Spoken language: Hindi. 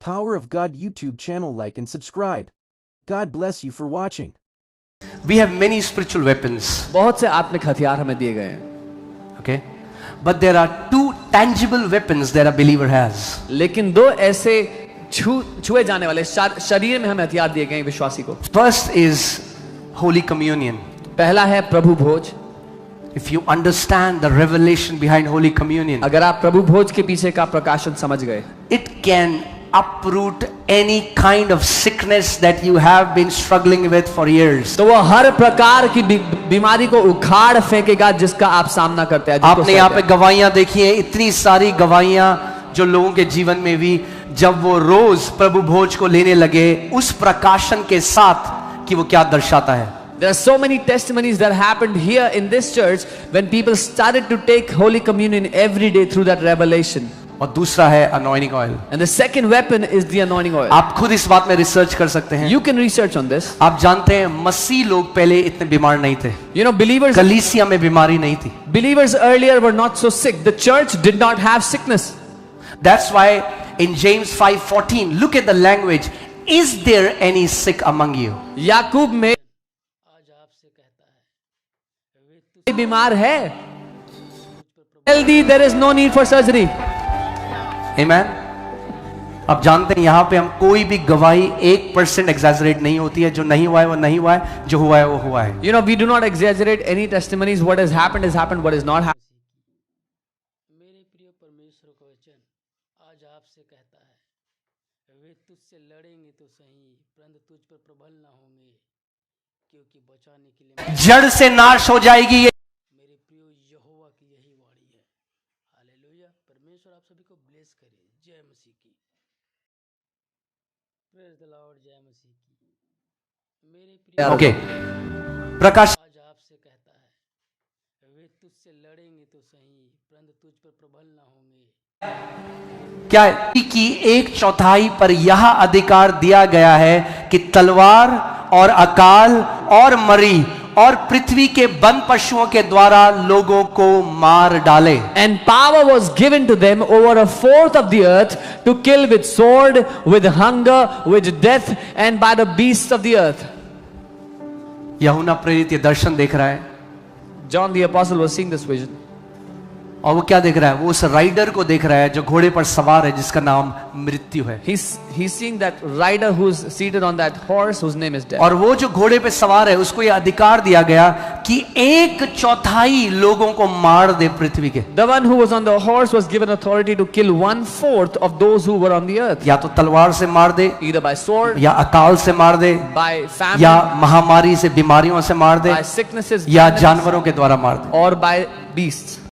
Power of God YouTube channel, like and subscribe. God bless you for watching. We have many spiritual weapons. बहुत से आत्मिक हथियार हमें दिए गए हैं. Okay? But there are two tangible weapons that a believer has. लेकिन दो ऐसे छुए जाने वाले शरीर में हमें हथियार दिए गए हैं विश्वासी को. First is Holy Communion. पहला है प्रभु भोज. If you understand the revelation behind Holy Communion, अगर आप प्रभु भोज के पीछे का प्रकाशन समझ गए, it can uproot any kind of sickness that you have been struggling with for years. तो वो हर प्रकार की बीमारी को उखाड़ फेंकेगा जिसका आप सामना करते हैं. आपने यहाँ पे गवाहियां देखी हैं, इतनी सारी गवाहियां जो लोगों के जीवन में भी जब वो रोज प्रभु भोज को लेने लगे उस प्रकाशन के साथ कि वो क्या दर्शाता है. There are so many testimonies that happened here in this church when people started to take Holy Communion every day through that revelation. और दूसरा है anointing oil. And the second weapon is the anointing oil. आप खुद इस बात में रिसर्च कर सकते हैं. You can research on this. आप जानते हैं मसीह लोग पहले इतने बीमार नहीं थे. You know, believers, कलीसिया में बीमारी नहीं थी. Believers earlier were not so sick. The church did not have sickness. That's why in James 5:14, look at the language. Is there any sick among you? याकूब में बीमार है. Healthy, there is no need for surgery. Amen. अब जानते हैं यहाँ पे हम कोई भी गवाही 1% एग्जैजरेट नहीं होती है. जो नहीं हुआ है वो नहीं हुआ है, जो हुआ है वो हुआ है. You know, we do not exaggerate any testimonies. What has happened, what is not happened. मेरे प्रिय परमेश्वर का वचन आज आपसे कहता है, वे तुझसे लड़ेंगे तो सही, परंतु तुझ पर प्रबल ना होंगे, क्योंकि बचाने के लिए जड़ से नाश हो जाएगी. मेरे प्रिय यहोवा की यही वाणी है. हालेलुया. परमेश्वर आप सभी को ब्लेस करे. जय मसीह की. Praise the Lord. जय मसीह की. मेरे प्रिय ओके. प्रकाश आज आपसे कहता है, वे तुझसे लड़ेंगे तो सही, परंतु तुझ पर प्रबल ना होंगे. क्या है कि 1/4 पर यह अधिकार दिया गया है कि तलवार और अकाल और मरी और पृथ्वी के वन पशुओं के द्वारा लोगों को मार डाले. And power was given to them over 1/4 of the earth to kill with sword, with hunger, with death, and by the beasts of the earth. यूहन्ना प्रेरित ये दर्शन देख रहा है. John the apostle was seeing this vision. और वो क्या देख रहा है? वो उस राइडर को देख रहा है जो घोड़े पर सवार है, जिसका नाम मृत्यु है. He's seeing that rider who's seated on that horse whose name is death. और वो जो घोड़े पे सवार है उसको ये अधिकार दिया गया कि 1/4 लोगों को मार दे पृथ्वी के. The one who was on the horse was given authority to kill 1/4 of those who were on the earth. या तो तलवार से मार दे, Either by sword, या अकाल से मार दे, by famine, या महामारी से बीमारियों से मार दे, by sicknesses, या जानवरों के द्वारा मार दे. or by beasts.